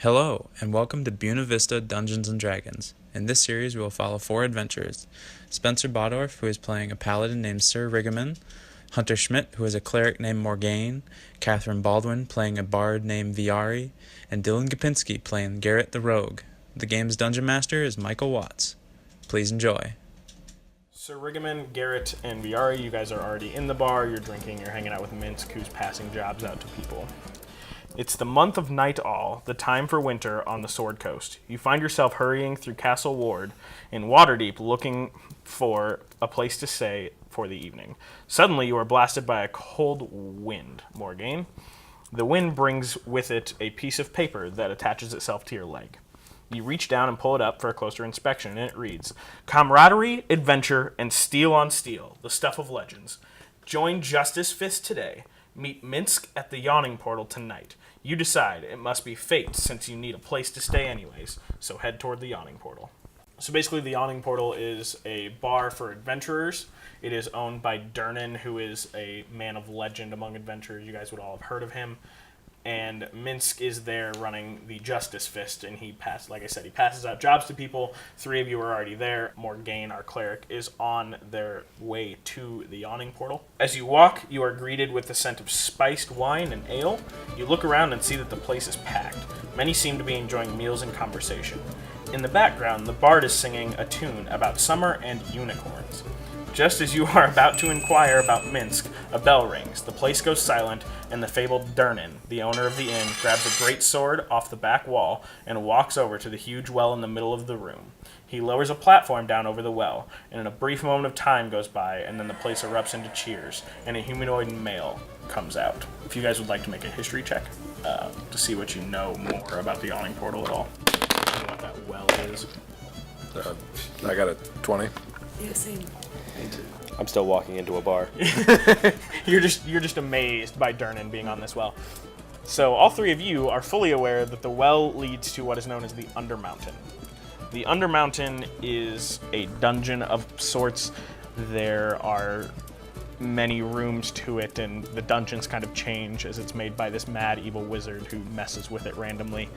Hello, and welcome to Buena Vista Dungeons & Dragons. In this series, we will follow 4 adventurers. Spencer Bodorf, who is playing a paladin named Sir Rigaman, Hunter Schmidt, who is a cleric named Morgaine, Catherine Baldwin, playing a bard named Viari, and Dylan Gopinski, playing Garrett the Rogue. The game's dungeon master is Michael Watts. Please enjoy. Sir Rigaman, Garrett, and Viari, you guys are already in the bar, you're drinking, you're hanging out with Minsk, who's passing jobs out to people. It's the month of Night All, the time for winter on the Sword Coast. You find yourself hurrying through Castle Ward in Waterdeep looking for a place to stay for the evening. Suddenly, you are blasted by a cold wind, Morgaine. The wind brings with it a piece of paper that attaches itself to your leg. You reach down and pull it up for a closer inspection, and it reads, "Camaraderie, adventure, and steel on steel, the stuff of legends. Join Justice Fist today. Meet Minsk at the Yawning Portal tonight. You decide. It must be fate since you need a place to stay anyways, so head toward the Yawning Portal." So basically the Yawning Portal is a bar for adventurers. It is owned by Durnan, who is a man of legend among adventurers. You guys would all have heard of him. And Minsk is there running the Justice Fist, and he passes out jobs to people. 3 of you are already there. Morgaine, our cleric, is on their way to the Yawning Portal. As you walk, you are greeted with the scent of spiced wine and ale. You look around and see that the place is packed. Many seem to be enjoying meals and conversation. In the background, the bard is singing a tune about summer and unicorns. Just as you are about to inquire about Minsk, a bell rings, the place goes silent, and the fabled Durnan, the owner of the inn, grabs a great sword off the back wall and walks over to the huge well in the middle of the room. He lowers a platform down over the well, and in a brief moment of time goes by, and then the place erupts into cheers, and a humanoid male comes out. If you guys would like to make a history check to see what you know more about the Yawning Portal at all. I don't know what that well is. I got a 20. Yeah, same. I'm still walking into a bar. You're just amazed by Durnan being on this well. So all 3 of you are fully aware that the well leads to what is known as the Undermountain. The Undermountain is a dungeon of sorts. There are many rooms to it, and the dungeons kind of change as it's made by this mad evil wizard who messes with it randomly.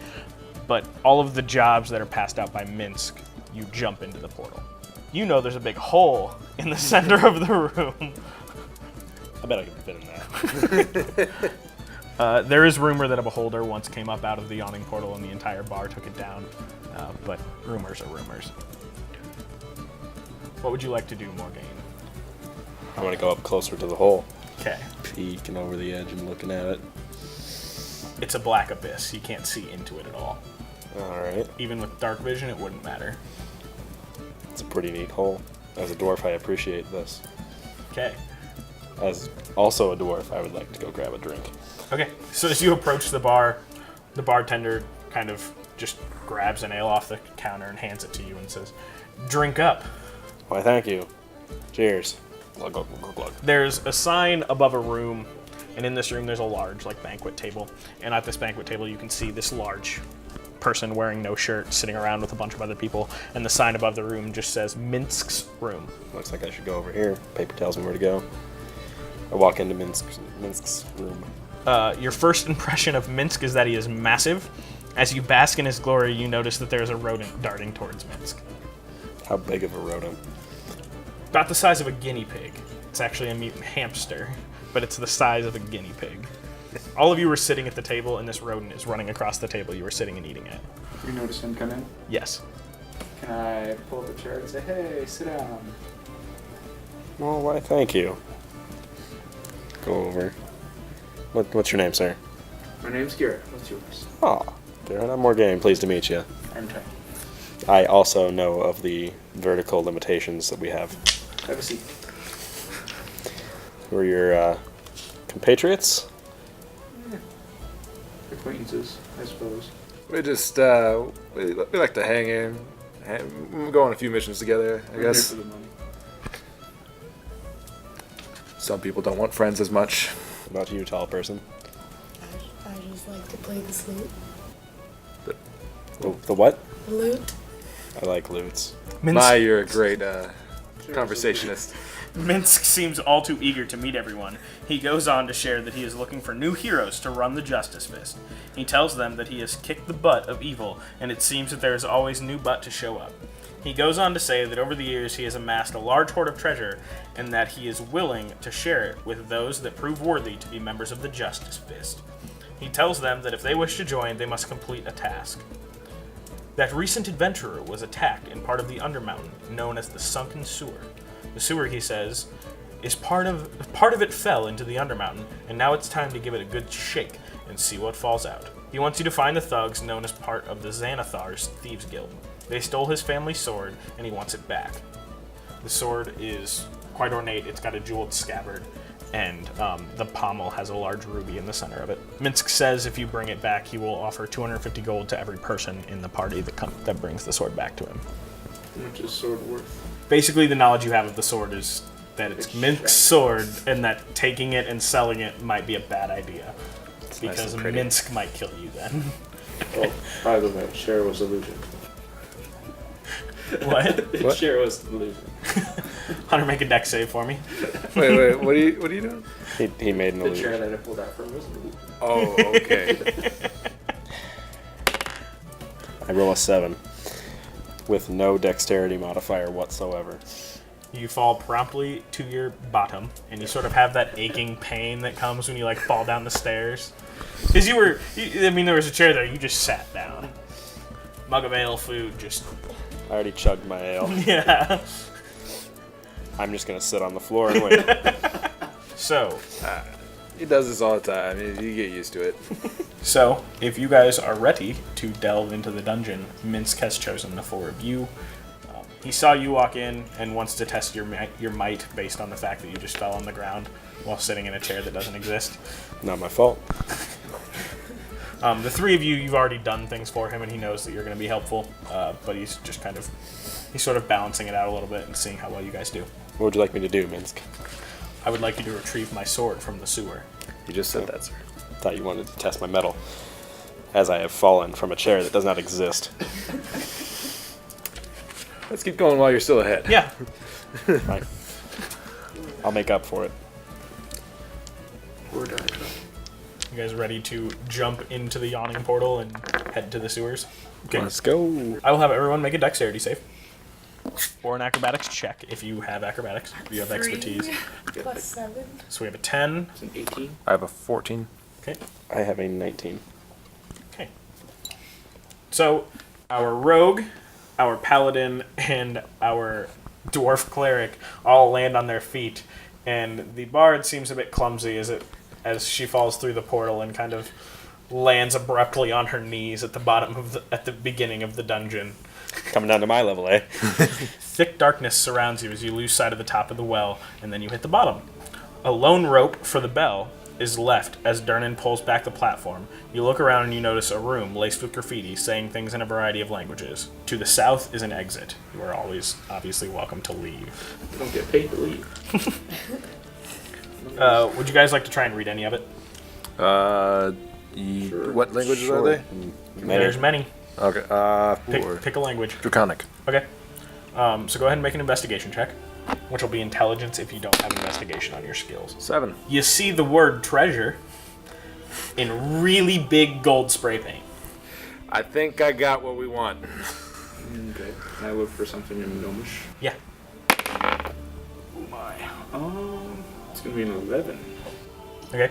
But all of the jobs that are passed out by Minsk, you jump into the portal. You know there's a big hole in the center of the room. I bet I can fit in that. There is rumor that a beholder once came up out of the Yawning Portal and the entire bar took it down, but rumors are rumors. What would you like to do, Morgaine? I want to go up closer to the hole, Okay. peeking over the edge and looking at it. It's a black abyss. You can't see into it at all. All right, Even with dark vision, it wouldn't matter. it's a pretty neat hole. As a dwarf, I appreciate this. Okay. As also a dwarf, I would like to go grab a drink. Okay. So as you approach the bar, the bartender kind of just grabs an ale off the counter and hands it to you and says, "Drink up." Why, thank you. Cheers. Glug, glug, glug, glug. There's a sign above a room, and in this room there's a large banquet table. And at this banquet table you can see this large person wearing no shirt sitting around with a bunch of other people, and the sign above the room just says Minsk's room. Looks like I should go over here. Paper tells me where to go. I walk into Minsk's room. Your first impression of Minsk is that he is massive. As you bask in his glory, you notice that there's a rodent darting towards Minsk. How big of a rodent? About the size of a guinea pig. It's actually a mutant hamster, but it's the size of a guinea pig. All of you were sitting at the table, and this rodent is running across the table you were sitting and eating at. You notice him come in? Yes. Can I pull up a chair and say, "Hey, sit down"? Well, why, thank you. Go over. What's your name, sir? My name's Garrett. What's yours? Oh, Darren, I'm Morgaine. Pleased to meet you. I'm Ty. I also know of the vertical limitations that we have. Have a seat. We're your compatriots? Acquaintances, I suppose. We just, we like to hang in. We go on a few missions together, I I'm guess. here for the money. Some people don't want friends as much. What about you, tall person? I just like to play the flute. The what? Lute? I like loots. Minsk, My, you're a great conversationist. Minsk seems all too eager to meet everyone. He goes on to share that he is looking for new heroes to run the Justice Fist. He tells them that he has kicked the butt of evil, and it seems that there is always new butt to show up. He goes on to say that over the years he has amassed a large hoard of treasure, and that he is willing to share it with those that prove worthy to be members of the Justice Fist. He tells them that if they wish to join, they must complete a task. That recent adventurer was attacked in part of the Undermountain, known as the Sunken Sewer. The sewer, he says, is part of it fell into the Undermountain, and now it's time to give it a good shake and see what falls out. He wants you to find the thugs known as part of the Xanathar's Thieves Guild. They stole his family's sword, and he wants it back. The sword is quite ornate. It's got a jeweled scabbard, and the pommel has a large ruby in the center of it. Minsk says if you bring it back, he will offer 250 gold to every person in the party that brings the sword back to him. How much is sword worth? Basically, the knowledge you have of the sword is that it's Minsk's sword, and that taking it and selling it might be a bad idea. Because nice Minsk might kill you then. Well, by the way, share was illusion. What? Share was illusion. Hunter, make a deck save for me. Wait, what are you doing? He made an The chair illusion. that I pulled out from was an illusion. Oh, okay. I roll a 7 with no dexterity modifier whatsoever. You fall promptly to your bottom, and you sort of have that aching pain that comes when you like fall down the stairs. Because there was a chair there, you just sat down. Mug of ale, food, just, I already chugged my ale. yeah. I'm just gonna sit on the floor and wait. So, He does this all the time. I mean, you get used to it. if you guys are ready to delve into the dungeon, Minsk has chosen the four of you. He saw you walk in and wants to test your might based on the fact that you just fell on the ground while sitting in a chair that doesn't exist. Not my fault. The three of you, you've already done things for him, and he knows that you're going to be helpful, but he's just he's sort of balancing it out a little bit and seeing how well you guys do. What would you like me to do, Minsk? I would like you to retrieve my sword from the sewer. You just said that, sir. Thought you wanted to test my metal, as I have fallen from a chair that does not exist. Let's keep going while you're still ahead. Yeah. Fine. I'll make up for it. Or die try. You guys ready to jump into the yawning portal and head to the sewers? Okay. Let's go. I will have everyone make a dexterity save. Or an acrobatics check if you have acrobatics. If you have 3 expertise. plus 7. So we have a 10. It's an 18. I have a 14. Okay. I have a 19. Okay. So, our rogue, our paladin, and our dwarf cleric all land on their feet, and the bard seems a bit clumsy as she falls through the portal and kind of lands abruptly on her knees at the beginning of the dungeon. Coming down to my level, eh? Thick darkness surrounds you as you lose sight of the top of the well, and then you hit the bottom. A lone rope for the bell is left as Durnan pulls back the platform. You look around and you notice a room laced with graffiti saying things in a variety of languages. To the south is an exit. You are always obviously welcome to leave. You don't get paid to leave. Would you guys like to try and read any of it? Sure. What languages are they? There's many. Okay. Pick a language. Draconic. Okay. So go ahead and make an investigation check, which will be intelligence if you don't have investigation on your skills. 7. You see the word treasure in really big gold spray paint. I think I got what we want. Okay. I look for something in Gnomish. Yeah. Oh my. It's gonna be an 11. Okay.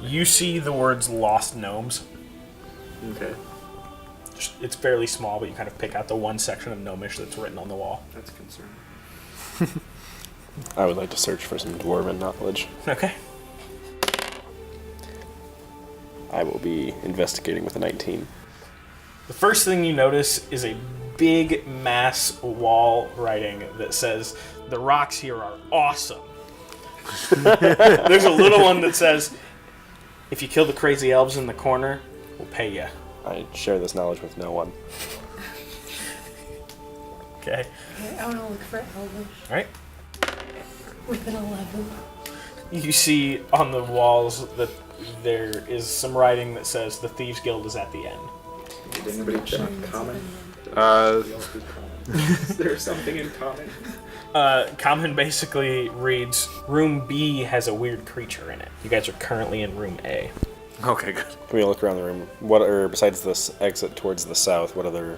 You see the words lost gnomes. Okay. It's fairly small, but you kind of pick out the one section of gnomish that's written on the wall. That's concerning. I would like to search for some dwarven knowledge. Okay. I will be investigating with a 19. The first thing you notice is a big mass wall writing that says, "The rocks here are awesome." There's a little one that says, "If you kill the crazy elves in the corner, we'll pay you." I share this knowledge with no one. Okay. Okay, I want to look for Elvish All right. with an 11. You see on the walls that there is some writing that says the Thieves Guild is at the end. Did anybody check common? Is there something in common? Common basically reads, Room B has a weird creature in it. You guys are currently in Room A. Okay, good. Can we look around the room? What are, besides this exit towards the south, what other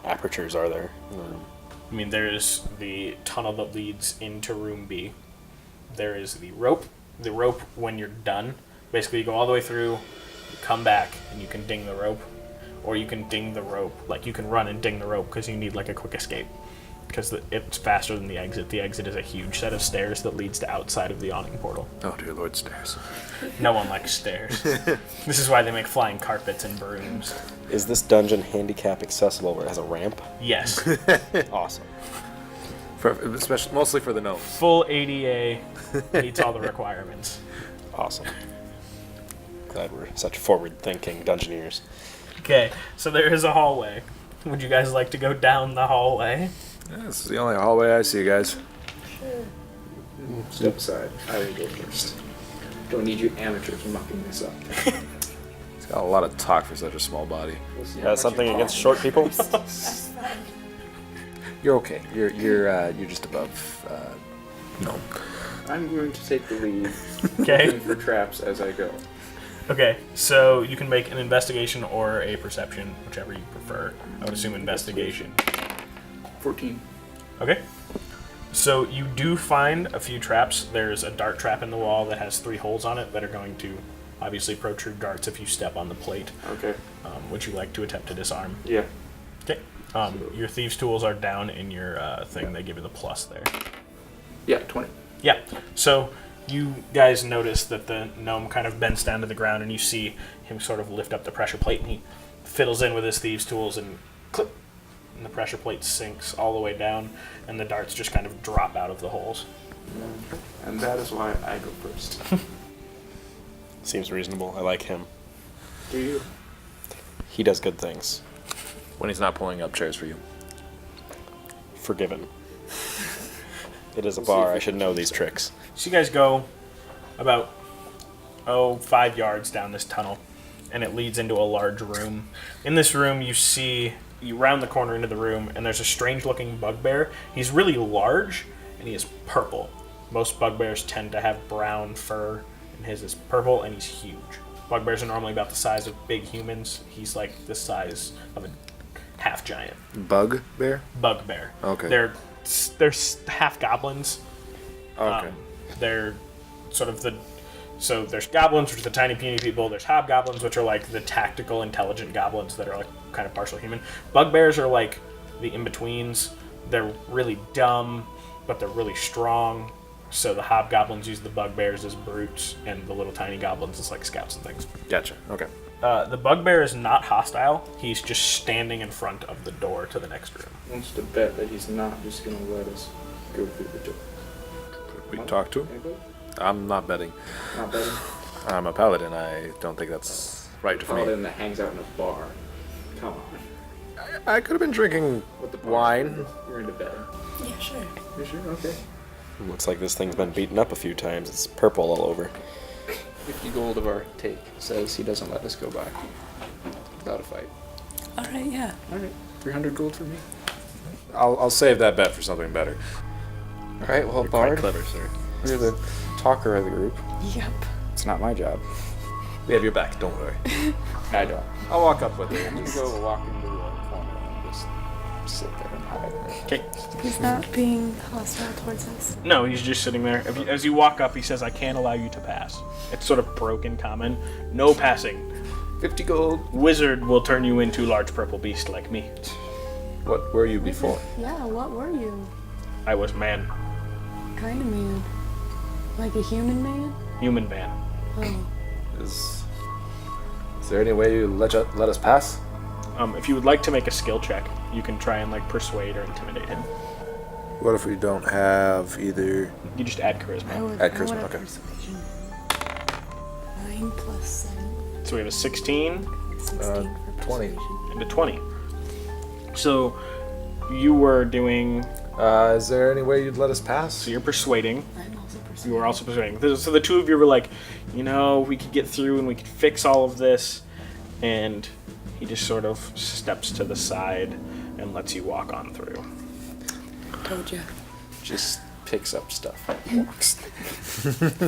apertures are there in the room? I mean, there's the tunnel that leads into Room B. There is the rope. The rope, when you're done, basically you go all the way through, you come back, and you can ding the rope. Or you can ding the rope. Like, you can run and ding the rope because you need, like, a quick escape. Because it's faster than the exit. The exit is a huge set of stairs that leads to outside of the awning portal. Oh, dear Lord, stairs. No one likes stairs. This is why they make flying carpets and brooms. Is this dungeon handicap accessible where it has a ramp? Yes. Awesome. Especially, mostly for the gnomes. Full ADA meets all the requirements. Awesome. Glad we're such forward-thinking dungeoneers. Okay, so there is a hallway. Would you guys like to go down the hallway? Yeah, this is the only hallway I see, guys. Step aside. I will go first. Don't need you amateurs mucking this up. It's got a lot of talk for such a small body. We'll see how Yeah, much something you against talk. short people? That's fine. You're okay. You're just above. No. I'm going to take the lead. Okay. Looking for traps as I go. Okay, so you can make an investigation or a perception, whichever you prefer. I would assume investigation. 14. Okay. So you do find a few traps. There's a dart trap in the wall that has 3 holes on it that are going to obviously protrude darts if you step on the plate. Okay. Would you like to attempt to disarm? Yeah. Okay. Your thieves' tools are down in your thing. They give you the plus there. Yeah, 20. Yeah. So you guys notice that the gnome kind of bends down to the ground, and you see him sort of lift up the pressure plate, and he fiddles in with his thieves' tools, and click, and the pressure plate sinks all the way down, and the darts just kind of drop out of the holes. And that is why I go first. Seems reasonable. I like him. Do you? He does good things. When he's not pulling up chairs for you. Forgiven. It is a We'll see bar. if I we should can know keep these it. tricks. So you guys go about 5 yards down this tunnel, and it leads into a large room. In this room, you round the corner into the room, and there's a strange-looking bugbear. He's really large, and he is purple. Most bugbears tend to have brown fur, and his is purple, and he's huge. Bugbears are normally about the size of big humans. He's like the size of a half giant. Bug bear? Bugbear. Okay. They're half goblins. Okay. They're sort of so there's goblins, which are the tiny puny people. There's hobgoblins, which are like the tactical, intelligent goblins that are like kind of partial human. Bugbears are like the in-betweens. They're really dumb, but they're really strong. So the hobgoblins use the bugbears as brutes, and the little tiny goblins as like scouts and things. Gotcha. Okay. The bugbear is not hostile. He's just standing in front of the door to the next room. Wants to bet that he's not just going to let us go through the door. We can talk to him. Anybody? I'm not betting. Not betting. I'm a paladin. I don't think that's right for Paladin me. that hangs out in a bar. Come on. I could have been drinking What the wine. You're into bed. Yeah, sure. You sure? Okay. Looks like this thing's been beaten up a few times. It's purple all over. 50 gold of our take says he doesn't let us go by without a fight. All right, yeah. All right. 300 gold for me. I'll save that bet for something better. All right. Well, Quite Bard, clever, sir. you're the talker of the group. Yep. It's not my job. We have your back. Don't worry. I don't. I'll walk up with you. I'm gonna go walk into the corner and just sit there and hide. Okay. He's not being hostile towards us. No, he's just sitting there. As you walk up, he says, "I can't allow you to pass." It's sort of broken common. No passing. 50 gold. Wizard will turn you into large purple beast like me. What were you before? Yeah, what were you? I was man. Kind of man. Like a human man? Human man. Oh. Is there any way you let us pass? If you would like to make a skill check, you can try and like persuade or intimidate him. What if we don't have either? You just add I charisma. would, At I would charisma, have okay. persuasion. 9 plus 7. So we have a 16 16 for 20. persuasion. and a 20. So you were doing. Is there any way you'd let us pass? So you're persuading. I'm also You persuading. were also persuading. So the two of you were like, we could get through and we could fix all of this. And He just sort of steps to the side and lets you walk on through. Told you. Just picks up stuff and walks.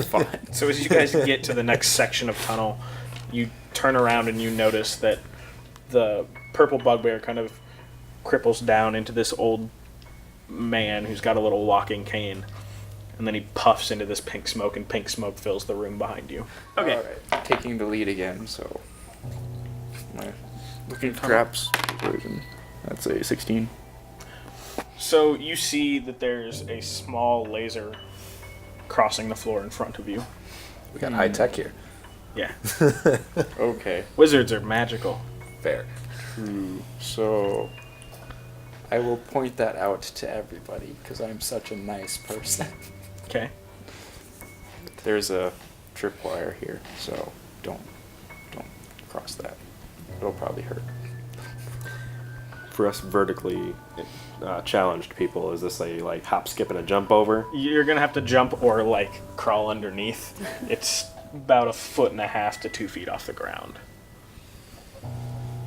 Fine. So as you guys get to the next section of tunnel, you turn around and you notice that the purple bugbear kind of cripples down into this old man who's got a little walking cane. And then he puffs into this pink smoke, and pink smoke fills the room behind you. Okay. Alright, taking the lead again, so. My Looking for traps version. That's a 16. So you see that there's a small laser crossing the floor in front of you. We got high tech here. Yeah. Okay. Wizards are magical. Fair. True. So I will point that out to everybody because I'm such a nice person. Okay. There's a tripwire here, so don't cross that. It'll probably hurt. For us vertically challenged people, is this a like hop, skip, and a jump over? You're gonna have to jump or like crawl underneath. It's about 1.5 to 2 feet off the ground.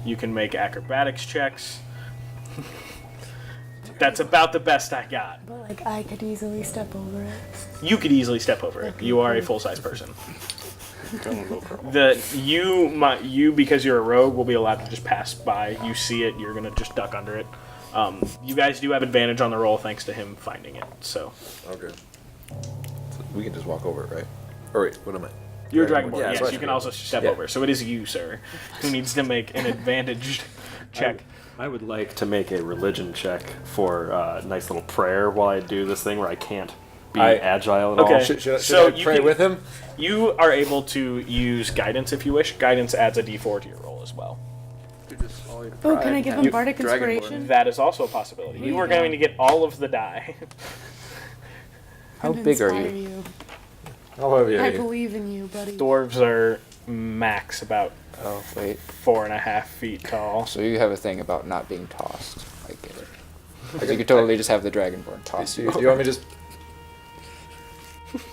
You can make acrobatics checks. That's about the best I got. But like I could easily step over it. You could easily step over it. You are a full-size person. Don't low curl. You because you're a rogue will be allowed to just pass by. You see it, you're gonna just duck under it. You guys do have advantage on the roll thanks to him finding it. So Okay. So we can just walk over it, right? Or wait, what am I? you're a dragonborn. Yeah, Yes, that's you can right. also step Yeah. over. So it is you, sir, who needs to make an advantaged check. I would like to make a religion check for a nice little prayer while I do this thing where I can't be agile at Okay. all. Should So I you pray can- with him? You are able to use guidance if you wish. Guidance adds a d4 to your roll as well. Oh, can I give him You- bardic Dragonborn. inspiration? That is also a possibility. You are going to get all of the die. How And big are inspire you? How have you? I believe in you, buddy. Dwarves are max about Oh, wait. 4.5 feet tall. So you have a thing about not being tossed. I get it. 'Cause you could totally just have the Dragonborn toss Do you. you want me to just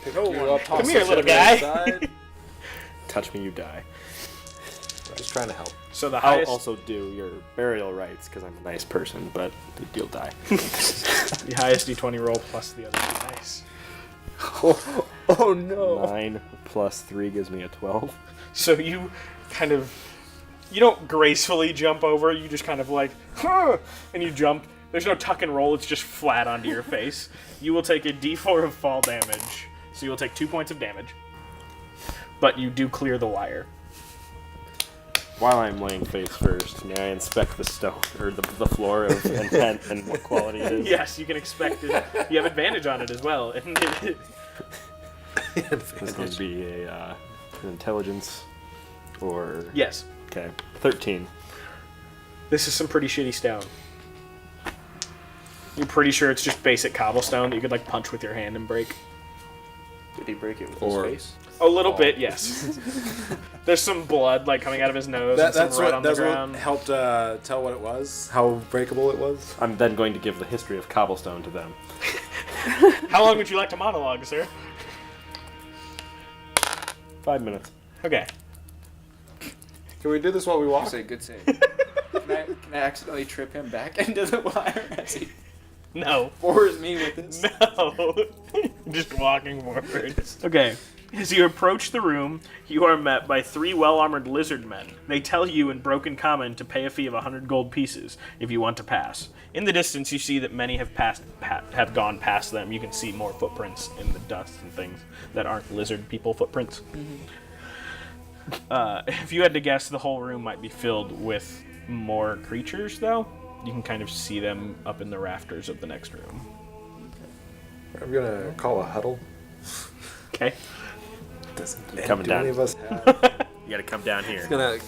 pick you up, toss Come here, you little to the guy. side? Touch me, you die. Just trying to help. So the I'll highest, also do your burial rites because I'm a nice person, but you'll die. the highest d20 roll plus the other two dice. Oh no! 9 plus 3 gives me a 12. So you kind of, you don't gracefully jump over. You just kind of like, huh, and you jump. There's no tuck and roll. It's just flat onto your face. You will take a d4 of fall damage. So you will take 2 points of damage. But you do clear the wire. While I'm laying face first, may I inspect the stone or the floor of intent and what quality it is? Yes, you can expect it. You have advantage on it as well. This is going to be an intelligence or Yes, okay, 13. this is some pretty shitty stone. You're pretty sure it's just basic cobblestone that you could like punch with your hand and break. Did he break it with Or- his face? A little bit, yes. There's some blood like coming out of his nose and That's some red what on the ground. helped tell what it was, how breakable it was. I'm then going to give the history of cobblestone to them. How long would you like to monologue, sir? 5 minutes. Okay. Can we do this while we walk? Say good save. Can I accidentally trip him back into the wire as he No. forwards me with this? No. Just walking forward. Okay. As you approach the room, you are met by 3 well-armored lizard men. They tell you in broken common to pay a fee of 100 gold pieces if you want to pass. In the distance, you see that many have have gone past them. You can see more footprints in the dust and things that aren't lizard people footprints. If you had to guess, the whole room might be filled with more creatures, though. You can kind of see them up in the rafters of the next room. I'm gonna call a huddle. Okay. Coming Do down. any of us have? You got to come down here. I'm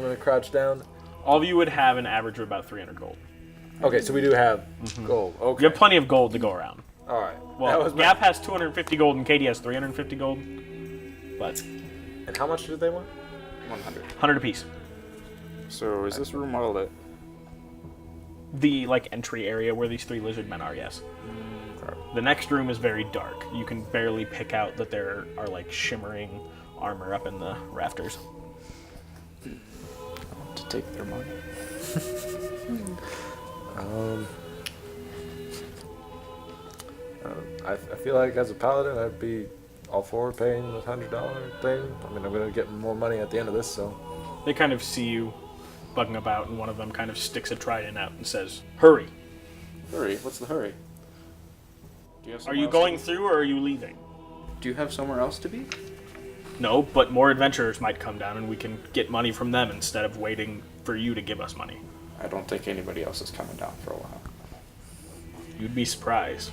gonna crouch down. All of you would have an average of about 300 gold. Okay, so we do have gold. Okay. You have plenty of gold to go around. All right. Well, that was my- Gap has 250 gold and Katie has 350 gold. But And how much did they want? 100. 100 apiece. So is this room all lit? The like entry area where these 3 lizard men are, yes. The next room is very dark. You can barely pick out that there are like shimmering armor up in the rafters. To take their money. I feel like as a paladin, I'd be all for paying the $100 thing. I mean, I'm gonna get more money at the end of this, so. They kind of see you bugging about, and one of them kind of sticks a trident out and says, "Hurry! Hurry! What's the hurry? Do you have Are somewhere you else to going be? through, or are you leaving?" Do you have somewhere else to be? No, but more adventurers might come down, and we can get money from them instead of waiting for you to give us money. I don't think anybody else is coming down for a while. You'd be surprised.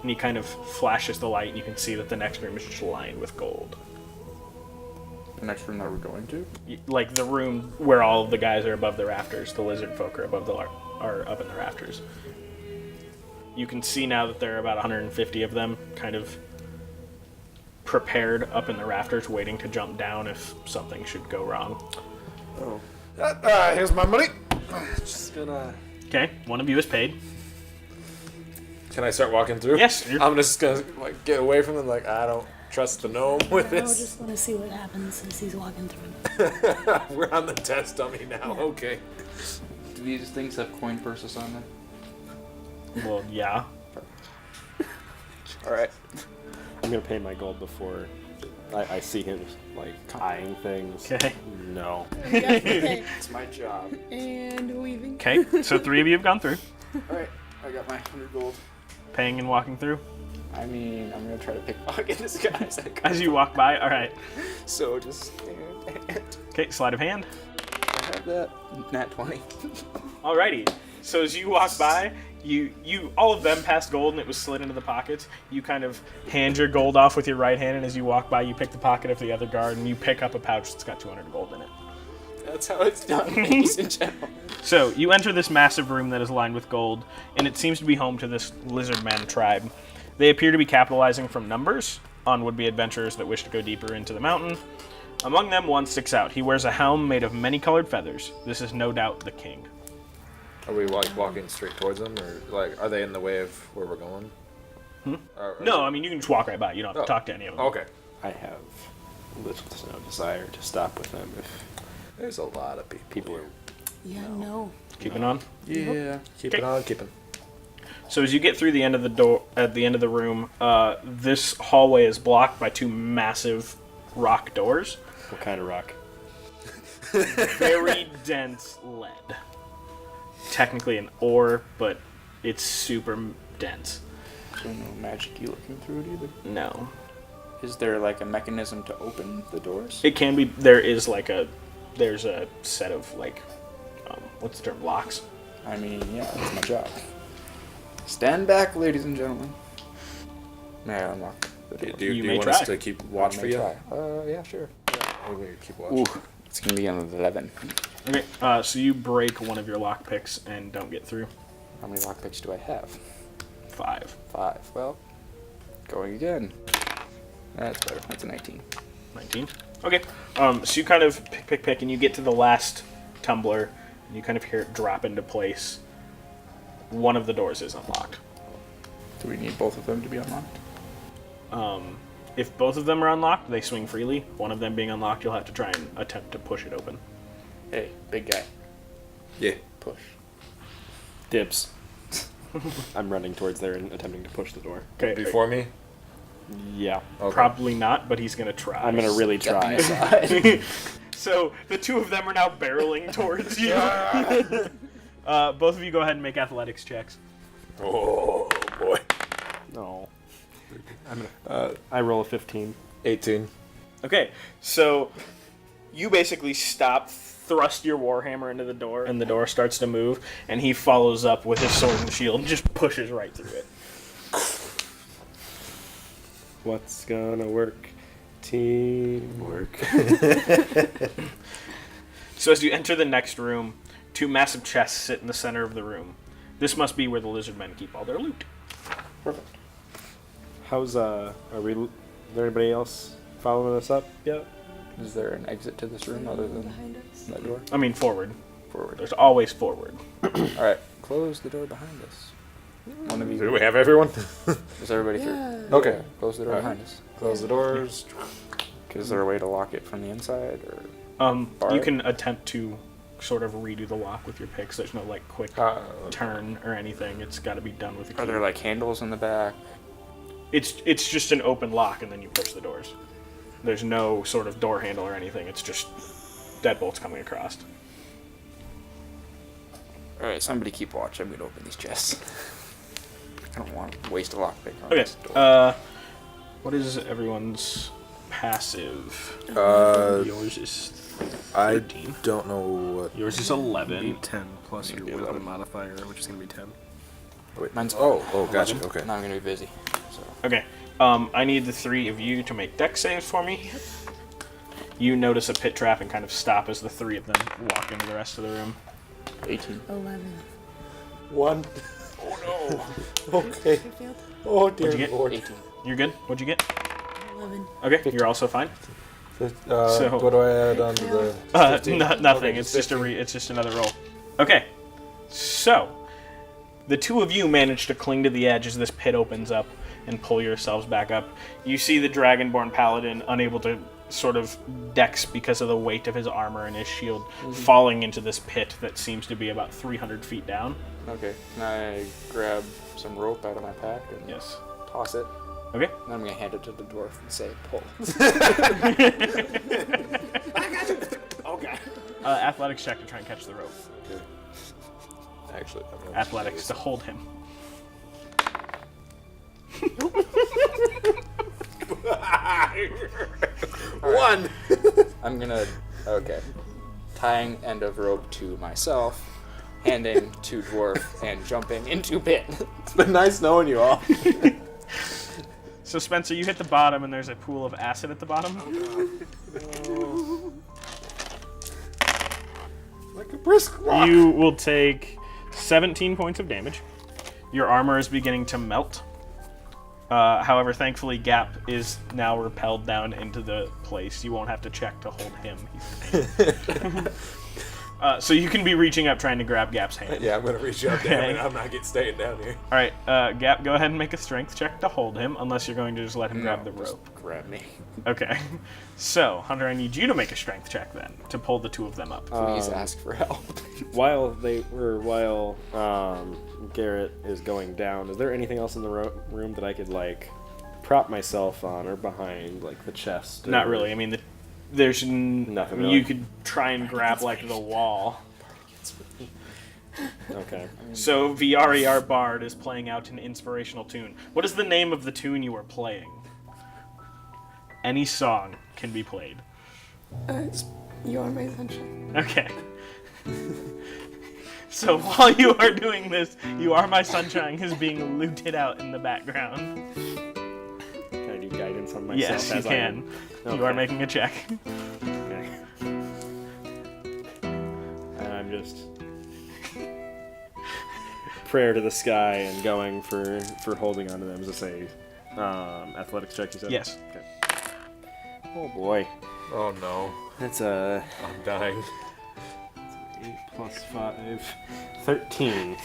And he kind of flashes the light, and you can see that the next room is just lined with gold. The next room that we're going to? Like the room where all the guys are above the rafters, the lizard folk are are up in the rafters. You can see now that there are about 150 of them, kind of prepared up in the rafters, waiting to jump down if something should go wrong. Oh. Here's my money. Just gonna. Okay, one of you is paid. Can I start walking through? Yes. I'm just gonna like get away from them. Like I don't trust the gnome with I this. just want to see what happens as he's walking through. We're on the test dummy now. Okay. Do these things have coin purses on them? Well, yeah. Alright. I'm gonna pay my gold before I see him like eyeing things. Okay. No. Okay. It's my job. And weaving. Okay, so 3 of you have gone through, Alright, I got my 100 gold. paying and walking through. I mean, I'm gonna try to pickpocket this guy As you walk by, all right. So just and Okay, sleight of hand. I have that nat 20. Alrighty. So as you walk by, you all of them passed gold and it was slid into the pockets. You kind of hand your gold off with your right hand, and as you walk by, you pick the pocket of the other guard and you pick up a pouch that's got 200 gold in it. That's how it's done, ladies and gentlemen. So you enter this massive room that is lined with gold, and it seems to be home to this lizard man tribe. They appear to be capitalizing from numbers on would-be adventurers that wish to go deeper into the mountain. Among them, one sticks out. He wears a helm made of many colored feathers. This is no doubt the king. Are we like walking straight towards them, or like are they in the way of where we're going? No, I mean, you can just walk right by. You don't have to talk to any of them. Okay. I have little to no desire to stop with them if There's a lot of people. are. Yeah, no. Keeping on. Yeah. Keep it on, keep it. So as you get through the end of the door, at the end of the room, this hallway is blocked by 2 massive rock doors. What kind of rock? Very dense lead. Technically an ore, but it's super dense. So no magic-y looking through it either. No. Is there like a mechanism to open the doors? It can be, there's a set of like, what's the term, locks. I mean, yeah, that's my job. Stand back, ladies and gentlemen. May I unlock the door? Do You you may want us try. to keep watch for May you? try. Yeah, sure. We're going to keep watch. Ooh, it's gonna be an 11. Okay, so you break one of your lock picks and don't get through. How many lockpicks do I have? 5. 5. Well, going again. That's better. That's a 19. 19. Okay, so you kind of pick, and you get to the last tumbler, and you kind of hear it drop into place. One of the doors is unlocked. Do we need both of them to be unlocked? If both of them are unlocked, they swing freely. One of them being unlocked, you'll have to try and attempt to push it open. Hey, big guy. Yeah. Push. Dibs. I'm running towards there and attempting to push the door. Okay, Before me? Yeah. Okay. probably not, but he's gonna try. I'm gonna really try. So the 2 of them are now barreling towards you. Both of you go ahead and make athletics checks. Oh, boy. No. I roll a 15. 18. Okay, so you basically stop, thrust your warhammer into the door, and the door starts to move, and he follows up with his sword and shield and just pushes right through it. What's gonna work? Teamwork. So as you enter the next room, 2 massive chests sit in the center of the room. This must be where the lizard men keep all their loot. Perfect. How's are we? Is there anybody else following us up yet? Is there an exit to this room other than Behind us. that door? I mean, forward. Forward. There's always forward. Alright, close the door behind us. One of Do you. we have everyone? Is everybody Yeah. through? Okay. Yeah, close the door Alright. behind us. Close the doors. Is there a way to lock it from the inside? Or You Alright. can attempt to sort of redo the lock with your pick. So there's no like quick turn or anything. It's got to be done with a key. Are there like handles in the back? It's just an open lock, and then you push the doors. There's no sort of door handle or anything. It's just deadbolts coming across. All right, somebody keep watch. I'm going to open these chests. I don't want to waste a lockpick on Okay. this door. What is everyone's passive? Yours is I 13. don't know what. Yours is 11. 10 plus your wisdom modifier, which is going to be 10. Wait. Mine's Oh, gotcha. Okay. Now I'm going to be busy. So. Okay. I need the 3 of you to make dex saves for me. You notice a pit trap and kind of stop as the 3 of them walk into the rest of the room. 18. 11. 1. Oh no. Okay. I failed. Oh What'd you dear get? Lord. 18. You're good? What'd you get? 11. Okay, you're also fine. So- What do I add on to the? 15? Nothing. Okay, It's just 15. it's just another roll. Okay. So, the 2 of you manage to cling to the edge as this pit opens up and pull yourselves back up. You see the Dragonborn Paladin, unable to sort of dex because of the weight of his armor and his shield, falling into this pit that seems to be about 300 feet down. Okay. Can I grab some rope out of my pack and Yes. toss it? Okay. Then I'm going to hand it to the dwarf and say, pull. Okay. Athletics check to try and catch the rope. Okay. Actually, I'm gonna Athletics to hold him. One. I'm going to, okay. Tying end of rope to myself, handing to dwarf, and jumping into pit. It's been nice knowing you all. So Spencer, you hit the bottom and there's a pool of acid at the bottom. Like a brisk walk. You will take 17 points of damage. Your armor is beginning to melt. However, thankfully, Gap is now repelled down into the place. You won't have to check to hold him. So you can be reaching up trying to grab Gap's hand. Yeah, I'm gonna reach up Okay. there, and I'm not staying down here. All right, Gap, go ahead and make a strength check to hold him, unless you're going to just let him grab the Just rope. grab me. Okay. So, Hunter, I need you to make a strength check then to pull the 2 of them up. Please ask for help. While Garrett is going down, is there anything else in the room that I could like prop myself on or behind, like the chest? Not or- really. I mean, there's Nothing You really. could try and grab like the wall. Okay. So VRER Bard is playing out an inspirational tune. What is the name of the tune you are playing? Any song can be played. You are my sunshine. Okay. So while you are doing this, "You Are My Sunshine" is being looted out in the background. Can I do guidance on myself? Yes, you as I can. am? You are Okay. making a check. Okay. And I'm just prayer to the sky and going for holding onto them as I say. Athletics check, you said? Yes. Okay. Oh boy. Oh no, That's a I'm dying. 8 plus 5. 13.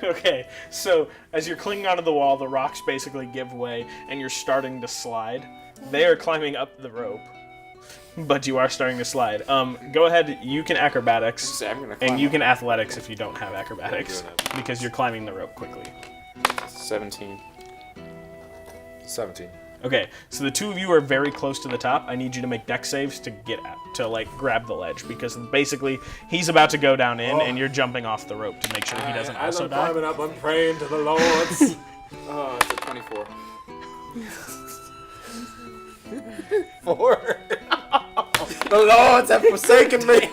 Okay, so as you're clinging onto the wall, the rocks basically give way, and you're starting to slide. They are climbing up the rope, but you are starting to slide. Go ahead, you can acrobatics, I'm gonna and climb you up. can athletics if you don't have acrobatics, I'm doing because you're climbing the rope quickly. 17. 17. Okay, so the 2 of you are very close to the top. I need you to make dex saves to get out, to like grab the ledge, because basically he's about to go down in, and you're jumping off the rope to make sure he doesn't As also I'm die. climbing up, I'm praying to the lords. Oh, it's a 24. 4. The lords have forsaken me.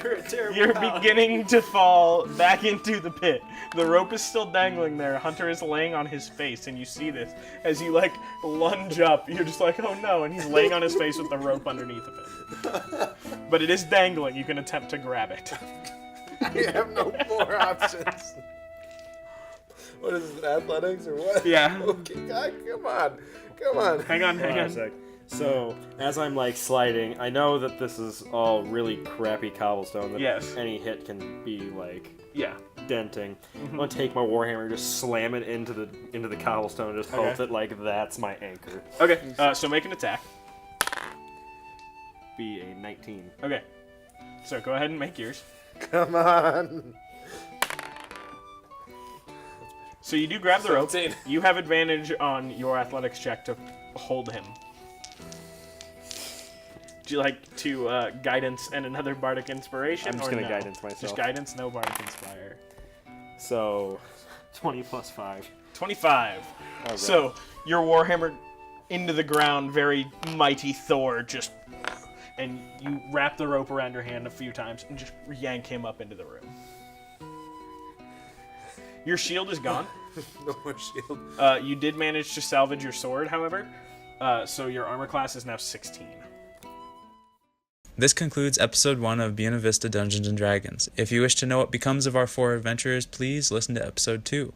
You're a terrible You're beginning to fall back into the pit. The rope is still dangling there. Hunter is laying on his face, and you see this as you like lunge up. You're just like, oh no, and he's laying on his face with the rope underneath of him. But it is dangling. You can attempt to grab it. I have no more options. What is it, athletics or what? Yeah. Okay, God, come on. Hang on, hang Hold on a on. sec. So, as I'm like sliding, I know that this is all really crappy cobblestone that Yes. any hit can be like Yeah. denting. I'm gonna take my warhammer, just slam it into the cobblestone, and just hope Okay. that like that's my anchor. Okay, so make an attack. Be a 19. Okay. So go ahead and make yours. Come on. So you do grab the rope. 17. You have advantage on your athletics check to hold him. Do you like to guidance and another bardic inspiration? I'm just or gonna no? guidance myself. Just guidance, no bardic inspire. So, 20 plus 5. 25. Okay. So your warhammer into the ground, very mighty Thor, just, and you wrap the rope around your hand a few times and just yank him up into the room. Your shield is gone. No more shield. You did manage to salvage your sword, however, so your armor class is now 16. This concludes episode 1 of Buena Vista Dungeons & Dragons. If you wish to know what becomes of our 4 adventurers, please listen to episode 2.